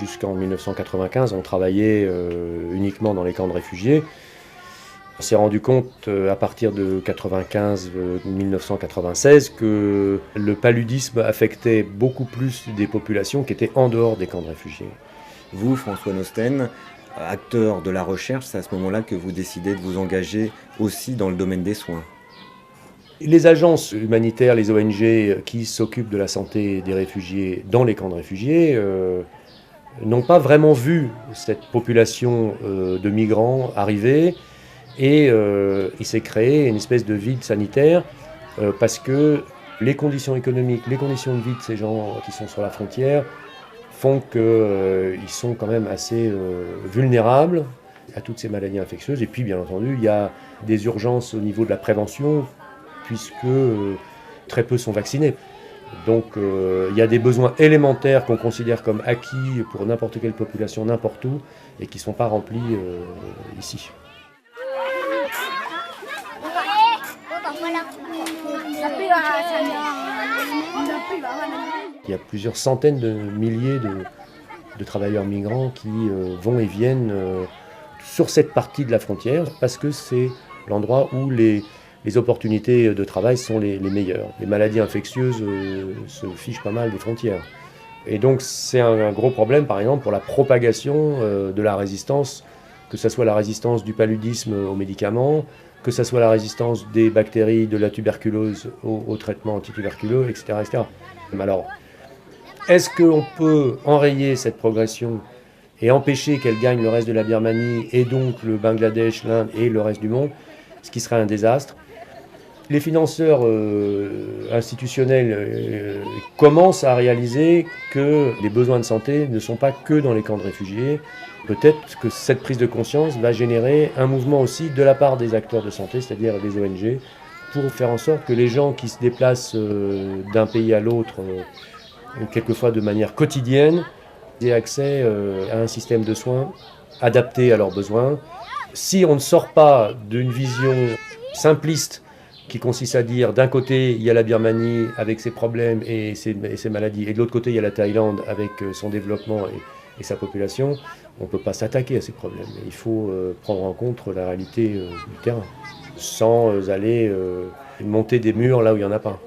jusqu'en 1995, on travaillait uniquement dans les camps de réfugiés. On s'est rendu compte à partir de 1995-1996 que le paludisme affectait beaucoup plus des populations qui étaient en dehors des camps de réfugiés. Vous, François Nosten, acteur de la recherche, c'est à ce moment-là que vous décidez de vous engager aussi dans le domaine des soins. Les agences humanitaires, les ONG qui s'occupent de la santé des réfugiés dans les camps de réfugiés n'ont pas vraiment vu cette population de migrants arriver. Et il s'est créé une espèce de vide sanitaire parce que les conditions économiques, les conditions de vie de ces gens qui sont sur la frontière font qu'ils sont quand même assez vulnérables à toutes ces maladies infectieuses. Et puis, bien entendu, il y a des urgences au niveau de la prévention puisque très peu sont vaccinés. Donc, il y a des besoins élémentaires qu'on considère comme acquis pour n'importe quelle population, n'importe où, et qui ne sont pas remplis ici. Il y a plusieurs centaines de milliers de travailleurs migrants qui vont et viennent sur cette partie de la frontière parce que c'est l'endroit où les opportunités de travail sont les meilleures. Les maladies infectieuses se fichent pas mal des frontières. Et donc c'est un gros problème, par exemple, pour la propagation de la résistance, que ce soit la résistance du paludisme aux médicaments, que ce soit la résistance des bactéries de la tuberculose au traitement antituberculeux, etc., etc. Alors, est-ce qu'on peut enrayer cette progression et empêcher qu'elle gagne le reste de la Birmanie et donc le Bangladesh, l'Inde et le reste du monde, ce qui serait un désastre? Les financeurs institutionnels commencent à réaliser que les besoins de santé ne sont pas que dans les camps de réfugiés. Peut-être que cette prise de conscience va générer un mouvement aussi de la part des acteurs de santé, c'est-à-dire des ONG, pour faire en sorte que les gens qui se déplacent d'un pays à l'autre, quelquefois de manière quotidienne, aient accès à un système de soins adapté à leurs besoins. Si on ne sort pas d'une vision simpliste qui consiste à dire d'un côté il y a la Birmanie avec ses problèmes et ses maladies, et de l'autre côté il y a la Thaïlande avec son développement et sa population, on ne peut pas s'attaquer à ces problèmes. Il faut prendre en compte la réalité du terrain, sans aller monter des murs là où il n'y en a pas.